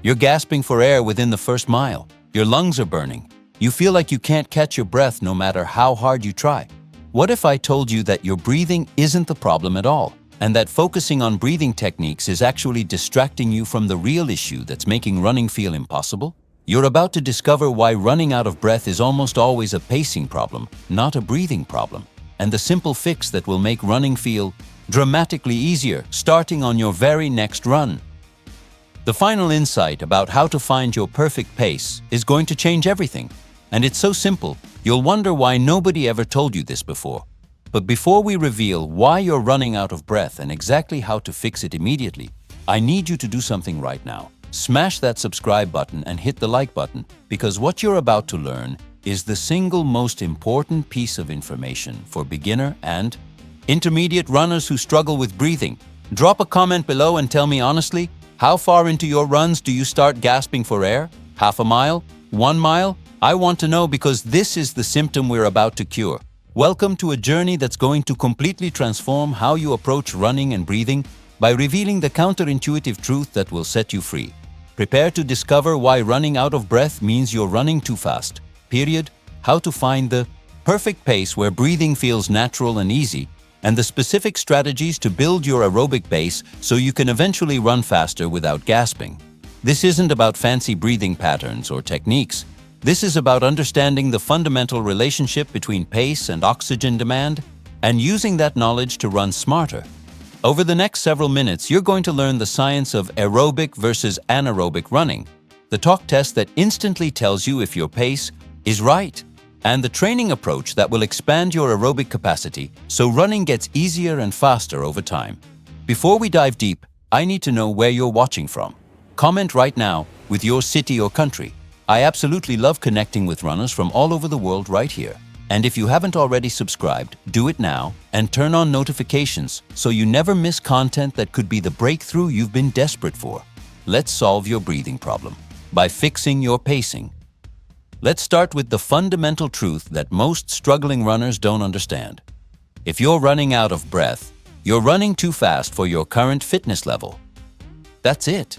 You're gasping for air within the first mile. Your lungs are burning. You feel like you can't catch your breath no matter how hard you try. What if I told you that your breathing isn't the problem at all, and that focusing on breathing techniques is actually distracting you from the real issue that's making running feel impossible? You're about to discover why running out of breath is almost always a pacing problem, not a breathing problem, and the simple fix that will make running feel dramatically easier starting on your very next run. The final insight about how to find your perfect pace is going to change everything. And it's so simple, you'll wonder why nobody ever told you this before. But before we reveal why you're running out of breath and exactly how to fix it immediately, I need you to do something right now. Smash that subscribe button and hit the like button, because what you're about to learn is the single most important piece of information for beginner and intermediate runners who struggle with breathing. Drop a comment below and tell me honestly, how far into your runs do you start gasping for air? Half a mile? 1 mile? I want to know, because this is the symptom we're about to cure. Welcome to a journey that's going to completely transform how you approach running and breathing by revealing the counterintuitive truth that will set you free. Prepare to discover why running out of breath means you're running too fast. Period. How to find the perfect pace where breathing feels natural and easy, and the specific strategies to build your aerobic base so you can eventually run faster without gasping. This isn't about fancy breathing patterns or techniques. This is about understanding the fundamental relationship between pace and oxygen demand and using that knowledge to run smarter. Over the next several minutes, you're going to learn the science of aerobic versus anaerobic running, the talk test that instantly tells you if your pace is right, and the training approach that will expand your aerobic capacity so running gets easier and faster over time. Before we dive deep, I need to know where you're watching from. Comment right now with your city or country. I absolutely love connecting with runners from all over the world right here. And if you haven't already subscribed, do it now and turn on notifications so you never miss content that could be the breakthrough you've been desperate for. Let's solve your breathing problem by fixing your pacing. Let's start with the fundamental truth that most struggling runners don't understand. If you're running out of breath, you're running too fast for your current fitness level. That's it.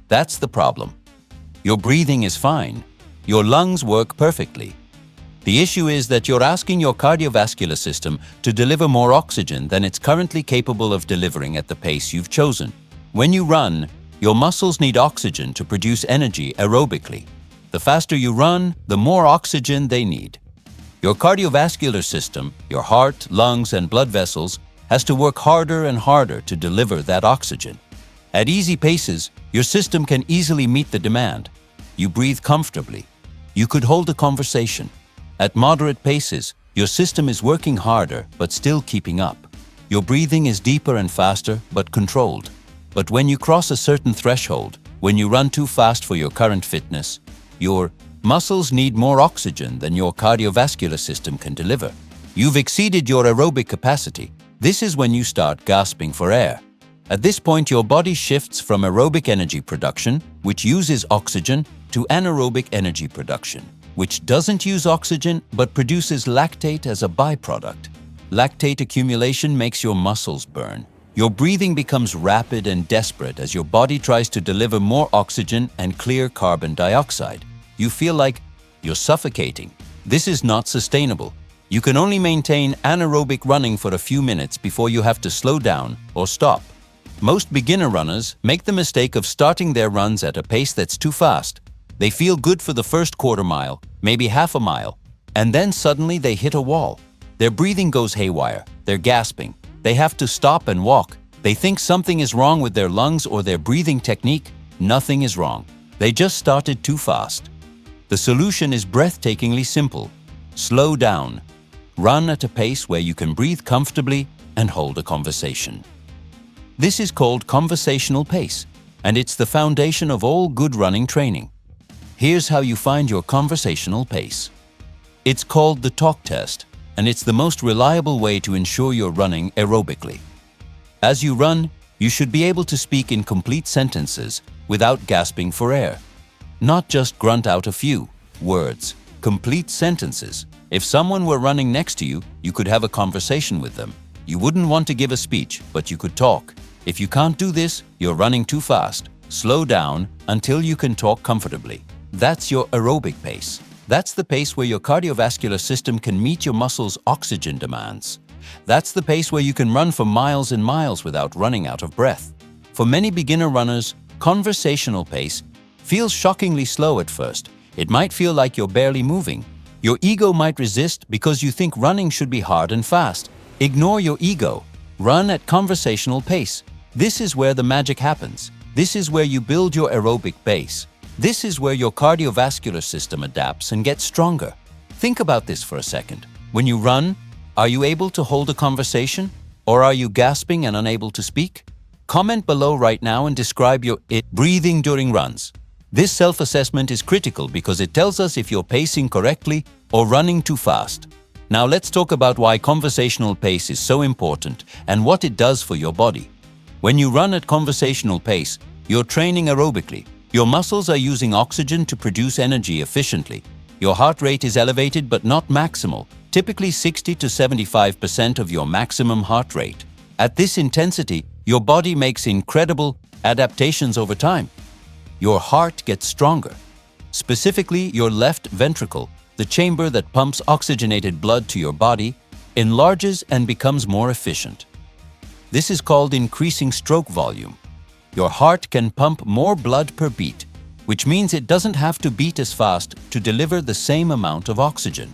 That's the problem. Your breathing is fine. Your lungs work perfectly. The issue is that you're asking your cardiovascular system to deliver more oxygen than it's currently capable of delivering at the pace you've chosen. When you run, your muscles need oxygen to produce energy aerobically. The faster you run, the more oxygen they need. Your cardiovascular system, your heart, lungs, and blood vessels, has to work harder and harder to deliver that oxygen. At easy paces, your system can easily meet the demand. You breathe comfortably. You could hold a conversation. At moderate paces, your system is working harder but still keeping up. Your breathing is deeper and faster but controlled. But when you cross a certain threshold, when you run too fast for your current fitness, your muscles need more oxygen than your cardiovascular system can deliver. You've exceeded your aerobic capacity. This is when you start gasping for air. At this point, your body shifts from aerobic energy production, which uses oxygen, to anaerobic energy production, which doesn't use oxygen but produces lactate as a byproduct. Lactate accumulation makes your muscles burn. Your breathing becomes rapid and desperate as your body tries to deliver more oxygen and clear carbon dioxide. You feel like you're suffocating. This is not sustainable. You can only maintain anaerobic running for a few minutes before you have to slow down or stop. Most beginner runners make the mistake of starting their runs at a pace that's too fast. They feel good for the first quarter mile, maybe half a mile, and then suddenly they hit a wall. Their breathing goes haywire. They're gasping. They have to stop and walk. They think something is wrong with their lungs or their breathing technique. Nothing is wrong. They just started too fast. The solution is breathtakingly simple. Slow down. Run at a pace where you can breathe comfortably and hold a conversation. This is called conversational pace, and it's the foundation of all good running training. Here's how you find your conversational pace. It's called the talk test, and it's the most reliable way to ensure you're running aerobically. As you run, you should be able to speak in complete sentences without gasping for air. Not just grunt out a few words, complete sentences. If someone were running next to you, you could have a conversation with them. You wouldn't want to give a speech, but you could talk. If you can't do this, you're running too fast. Slow down until you can talk comfortably. That's your aerobic pace. That's the pace where your cardiovascular system can meet your muscles' oxygen demands. That's the pace where you can run for miles and miles without running out of breath. For many beginner runners, conversational pace feels shockingly slow at first. It might feel like you're barely moving. Your ego might resist because you think running should be hard and fast. Ignore your ego. Run at conversational pace. This is where the magic happens. This is where you build your aerobic base. This is where your cardiovascular system adapts and gets stronger. Think about this for a second. When you run, are you able to hold a conversation? Or are you gasping and unable to speak? Comment below right now and describe your breathing during runs. This self-assessment is critical because it tells us if you're pacing correctly or running too fast. Now let's talk about why conversational pace is so important and what it does for your body. When you run at conversational pace, you're training aerobically. Your muscles are using oxygen to produce energy efficiently. Your heart rate is elevated but not maximal, typically 60 to 75% of your maximum heart rate. At this intensity, your body makes incredible adaptations over time. Your heart gets stronger. Specifically, your left ventricle, the chamber that pumps oxygenated blood to your body, enlarges and becomes more efficient. This is called increasing stroke volume. Your heart can pump more blood per beat, which means it doesn't have to beat as fast to deliver the same amount of oxygen.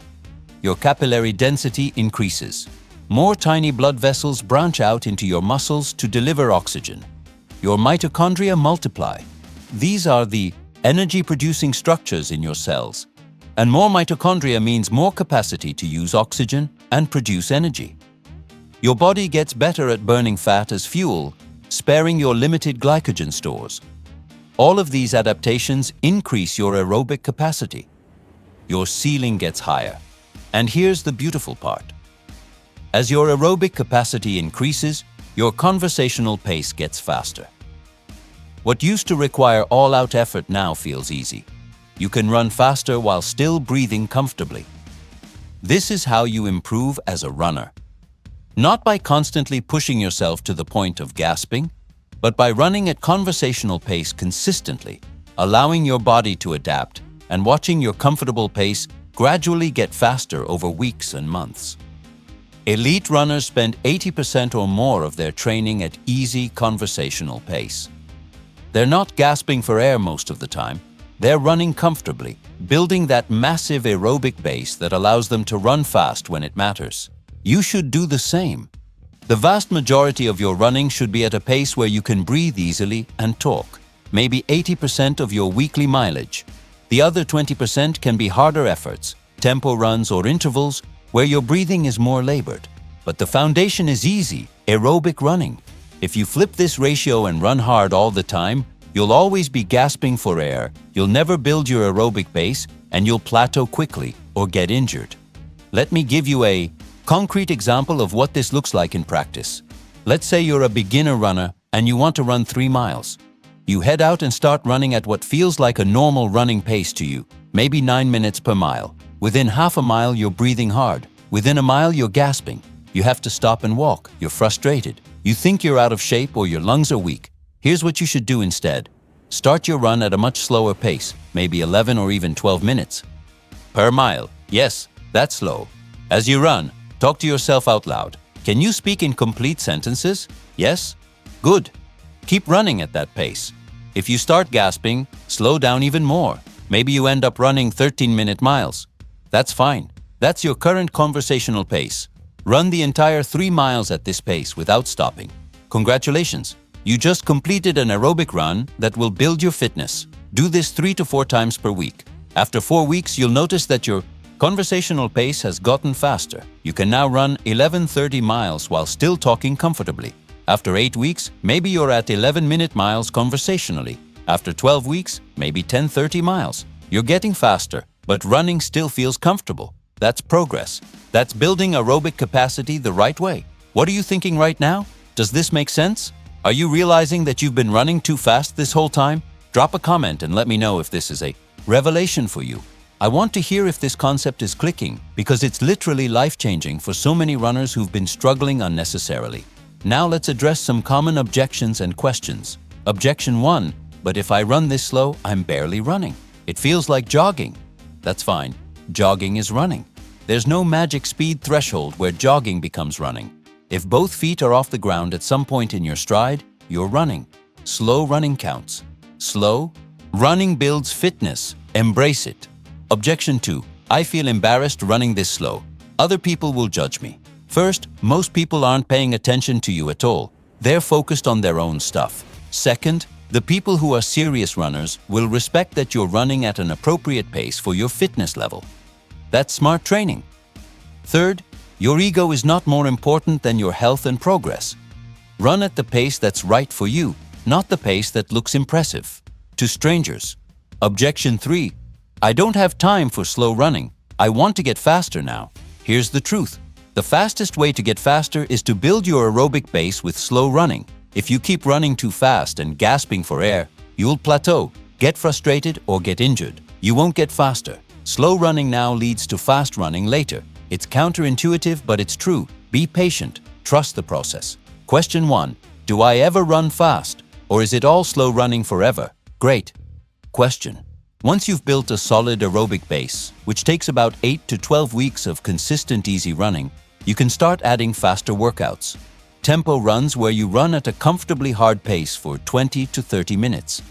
Your capillary density increases. More tiny blood vessels branch out into your muscles to deliver oxygen. Your mitochondria multiply. These are the energy-producing structures in your cells. And more mitochondria means more capacity to use oxygen and produce energy. Your body gets better at burning fat as fuel, sparing your limited glycogen stores. All of these adaptations increase your aerobic capacity. Your ceiling gets higher. And here's the beautiful part. As your aerobic capacity increases, your conversational pace gets faster. What used to require all-out effort now feels easy. You can run faster while still breathing comfortably. This is how you improve as a runner. Not by constantly pushing yourself to the point of gasping, but by running at conversational pace consistently, allowing your body to adapt and watching your comfortable pace gradually get faster over weeks and months. Elite runners spend 80% or more of their training at easy conversational pace. They're not gasping for air most of the time. They're running comfortably, building that massive aerobic base that allows them to run fast when it matters. You should do the same. The vast majority of your running should be at a pace where you can breathe easily and talk, maybe 80% of your weekly mileage. The other 20% can be harder efforts, tempo runs or intervals where your breathing is more labored. But the foundation is easy, aerobic running. If you flip this ratio and run hard all the time, you'll always be gasping for air, you'll never build your aerobic base, and you'll plateau quickly or get injured. Let me give you a concrete example of what this looks like in practice. Let's say you're a beginner runner and you want to run 3 miles. You head out and start running at what feels like a normal running pace to you, maybe 9 minutes per mile. Within half a mile, you're breathing hard. Within a mile, you're gasping. You have to stop and walk. You're frustrated. You think you're out of shape or your lungs are weak. Here's what you should do instead. Start your run at a much slower pace, maybe 11 or even 12 minutes per mile. Yes, that's slow. As you run, talk to yourself out loud. Can you speak in complete sentences? Yes? Good. Keep running at that pace. If you start gasping, slow down even more. Maybe you end up running 13-minute miles. That's fine. That's your current conversational pace. Run the entire 3 miles at this pace without stopping. Congratulations! You just completed an aerobic run that will build your fitness. Do this 3 to 4 times per week. After 4 weeks, you'll notice that your conversational pace has gotten faster. You can now run 11:30 miles while still talking comfortably. After 8 weeks, maybe you're at 11-minute miles conversationally. After 12 weeks, maybe 10:30 miles. You're getting faster, but running still feels comfortable. That's progress. That's building aerobic capacity the right way. What are you thinking right now? Does this make sense? Are you realizing that you've been running too fast this whole time? Drop a comment and let me know if this is a revelation for you. I want to hear if this concept is clicking because it's literally life-changing for so many runners who've been struggling unnecessarily. Now let's address some common objections and questions. Objection 1. But if I run this slow, I'm barely running. It feels like jogging. That's fine. Jogging is running. There's no magic speed threshold where jogging becomes running. If both feet are off the ground at some point in your stride, you're running. Slow running counts. Slow running builds fitness. Embrace it. Objection 2. I feel embarrassed running this slow. Other people will judge me. First, most people aren't paying attention to you at all. They're focused on their own stuff. Second, the people who are serious runners will respect that you're running at an appropriate pace for your fitness level. That's smart training. Third, your ego is not more important than your health and progress. Run at the pace that's right for you, not the pace that looks impressive to strangers. Objection 3. I don't have time for slow running. I want to get faster now. Here's the truth. The fastest way to get faster is to build your aerobic base with slow running. If you keep running too fast and gasping for air, you'll plateau, get frustrated, or get injured. You won't get faster. Slow running now leads to fast running later. It's counterintuitive, but it's true. Be patient. Trust the process. Question 1. Do I ever run fast? Or is it all slow running forever? Great. Question. Once you've built a solid aerobic base, which takes about 8 to 12 weeks of consistent easy running, you can start adding faster workouts. Tempo runs where you run at a comfortably hard pace for 20 to 30 minutes.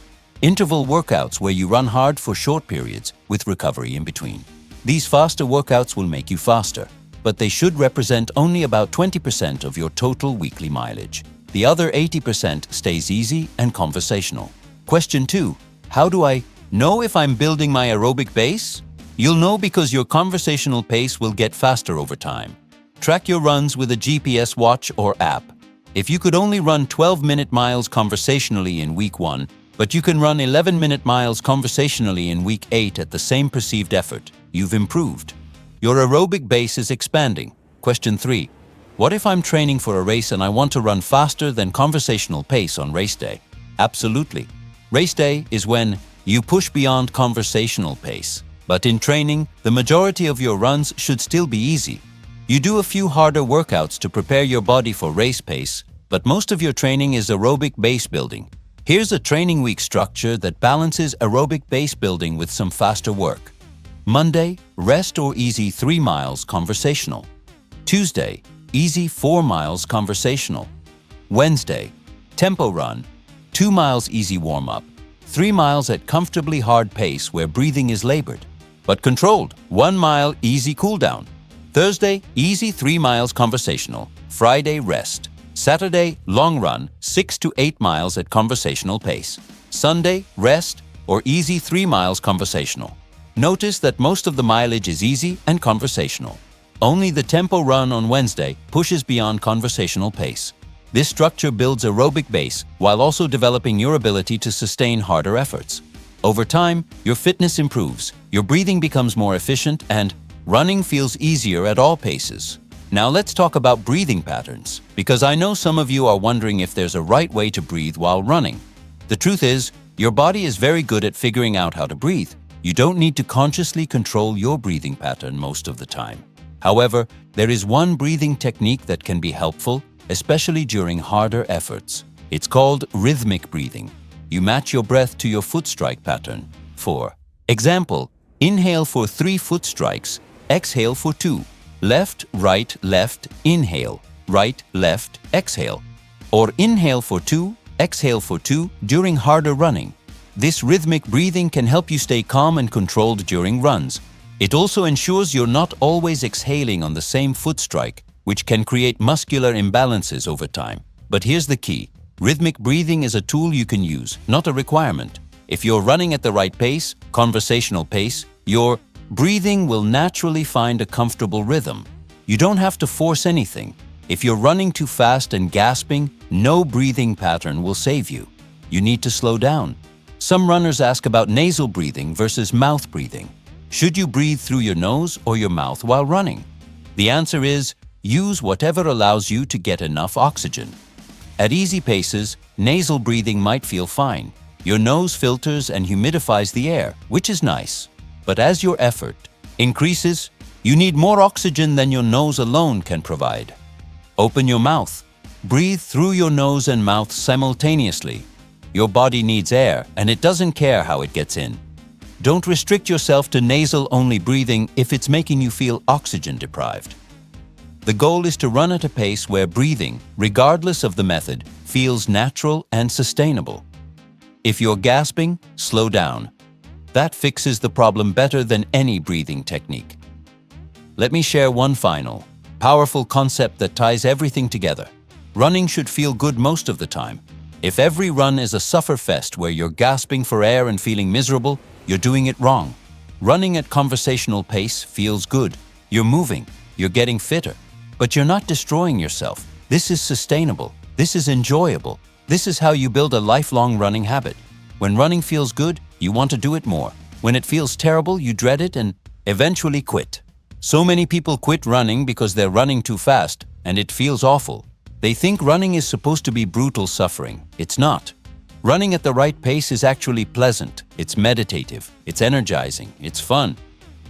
Interval workouts where you run hard for short periods with recovery in between. These faster workouts will make you faster, but they should represent only about 20% of your total weekly mileage. The other 80% stays easy and conversational. Question 2. How do I know if I'm building my aerobic base? You'll know because your conversational pace will get faster over time. Track your runs with a GPS watch or app. If you could only run 12-minute miles conversationally in week 1, but you can run 11-minute miles conversationally in week 8 at the same perceived effort, you've improved. Your aerobic base is expanding. Question 3. What if I'm training for a race and I want to run faster than conversational pace on race day? Absolutely. Race day is when you push beyond conversational pace. But in training, the majority of your runs should still be easy. You do a few harder workouts to prepare your body for race pace, but most of your training is aerobic base building. Here's a training week structure that balances aerobic base building with some faster work. Monday, rest or easy 3 miles conversational. Tuesday, easy 4 miles conversational. Wednesday, tempo run, 2 miles easy warm-up, 3 miles at comfortably hard pace where breathing is labored, but controlled, 1 mile easy cool down. Thursday, easy 3 miles conversational. Friday, rest. Saturday, long run, 6 to 8 miles at conversational pace. Sunday, rest or easy 3 miles conversational. Notice that most of the mileage is easy and conversational. Only the tempo run on Wednesday pushes beyond conversational pace. This structure builds aerobic base while also developing your ability to sustain harder efforts. Over time, your fitness improves, your breathing becomes more efficient, and running feels easier at all paces. Now let's talk about breathing patterns, because I know some of you are wondering if there's a right way to breathe while running. The truth is, your body is very good at figuring out how to breathe. You don't need to consciously control your breathing pattern most of the time. However, there is one breathing technique that can be helpful, especially during harder efforts. It's called rhythmic breathing. You match your breath to your foot strike pattern. For example, inhale for 3 foot strikes, exhale for 2. Left, right, left, inhale, right, left, exhale. Or inhale for 2, exhale for 2 during harder running. This rhythmic breathing can help you stay calm and controlled during runs. It also ensures you're not always exhaling on the same foot strike, which can create muscular imbalances over time. But here's the key. Rhythmic breathing is a tool you can use, not a requirement. If you're running at the right pace, conversational pace, your breathing will naturally find a comfortable rhythm. You don't have to force anything. If you're running too fast and gasping, no breathing pattern will save you. You need to slow down. Some runners ask about nasal breathing versus mouth breathing. Should you breathe through your nose or your mouth while running? The answer is, use whatever allows you to get enough oxygen. At easy paces, nasal breathing might feel fine. Your nose filters and humidifies the air, which is nice. But as your effort increases, you need more oxygen than your nose alone can provide. Open your mouth. Breathe through your nose and mouth simultaneously. Your body needs air, and it doesn't care how it gets in. Don't restrict yourself to nasal-only breathing if it's making you feel oxygen-deprived. The goal is to run at a pace where breathing, regardless of the method, feels natural and sustainable. If you're gasping, slow down. That fixes the problem better than any breathing technique. Let me share one final, powerful concept that ties everything together. Running should feel good most of the time. If every run is a sufferfest where you're gasping for air and feeling miserable, you're doing it wrong. Running at conversational pace feels good. You're moving, you're getting fitter, but you're not destroying yourself. This is sustainable. This is enjoyable. This is how you build a lifelong running habit. When running feels good, you want to do it more. When it feels terrible, you dread it and eventually quit. So many people quit running because they're running too fast, and it feels awful. They think running is supposed to be brutal suffering. It's not. Running at the right pace is actually pleasant. It's meditative. It's energizing. It's fun.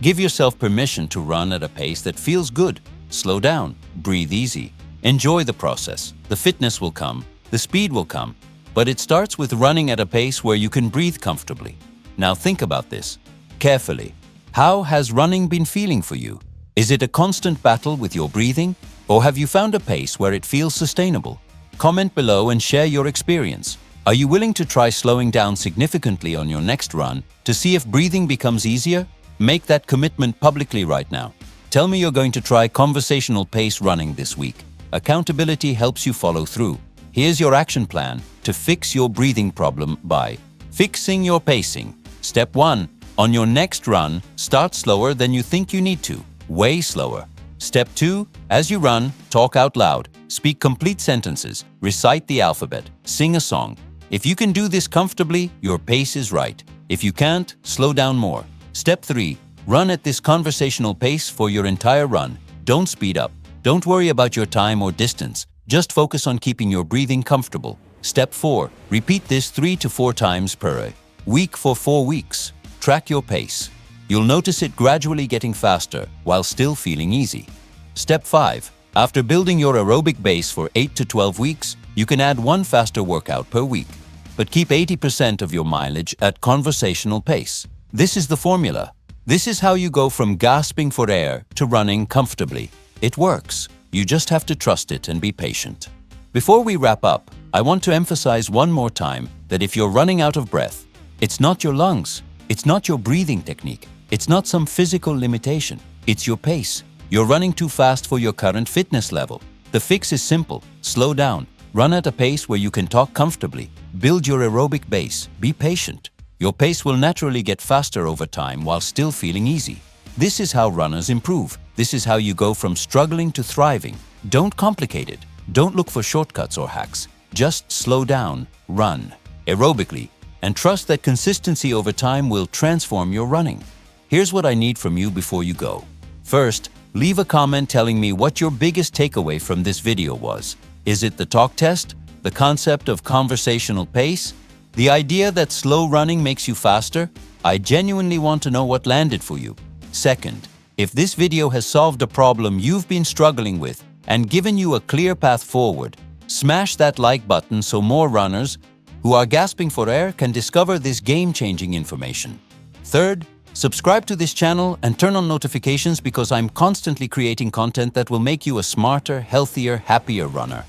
Give yourself permission to run at a pace that feels good. Slow down. Breathe easy. Enjoy the process. The fitness will come. The speed will come. But it starts with running at a pace where you can breathe comfortably. Now think about this carefully. How has running been feeling for you? Is it a constant battle with your breathing? Or have you found a pace where it feels sustainable? Comment below and share your experience. Are you willing to try slowing down significantly on your next run to see if breathing becomes easier? Make that commitment publicly right now. Tell me you're going to try conversational pace running this week. Accountability helps you follow through. Here's your action plan to fix your breathing problem by fixing your pacing. Step 1. On your next run, start slower than you think you need to. Way slower. Step 2. As you run, talk out loud. Speak complete sentences. Recite the alphabet. Sing a song. If you can do this comfortably, your pace is right. If you can't, slow down more. Step 3. Run at this conversational pace for your entire run. Don't speed up. Don't worry about your time or distance. Just focus on keeping your breathing comfortable. Step 4. Repeat this 3 to 4 times per week for 4 weeks. Track your pace. You'll notice it gradually getting faster while still feeling easy. Step 5. After building your aerobic base for 8 to 12 weeks, you can add one faster workout per week, but keep 80% of your mileage at conversational pace. This is the formula. This is how you go from gasping for air to running comfortably. It works. You just have to trust it and be patient. Before we wrap up, I want to emphasize one more time that if you're running out of breath, it's not your lungs, it's not your breathing technique, it's not some physical limitation, it's your pace. You're running too fast for your current fitness level. The fix is simple. Slow down. Run at a pace where you can talk comfortably. Build your aerobic base. Be patient. Your pace will naturally get faster over time while still feeling easy. This is how runners improve. This is how you go from struggling to thriving. Don't complicate it. Don't look for shortcuts or hacks. Just slow down, run aerobically, and trust that consistency over time will transform your running. Here's what I need from you before you go. First, leave a comment telling me what your biggest takeaway from this video was. Is it the talk test? The concept of conversational pace? The idea that slow running makes you faster? I genuinely want to know what landed for you. Second, if this video has solved a problem you've been struggling with and given you a clear path forward, smash that like button so more runners who are gasping for air can discover this game-changing information. Third, subscribe to this channel and turn on notifications because I'm constantly creating content that will make you a smarter, healthier, happier runner.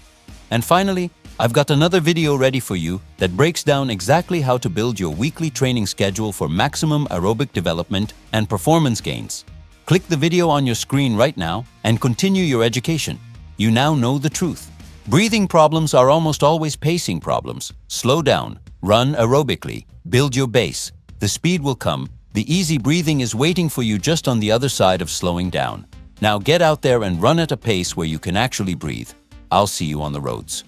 And finally, I've got another video ready for you that breaks down exactly how to build your weekly training schedule for maximum aerobic development and performance gains. Click the video on your screen right now and continue your education. You now know the truth. Breathing problems are almost always pacing problems. Slow down, run aerobically, build your base. The speed will come. The easy breathing is waiting for you just on the other side of slowing down. Now get out there and run at a pace where you can actually breathe. I'll see you on the roads.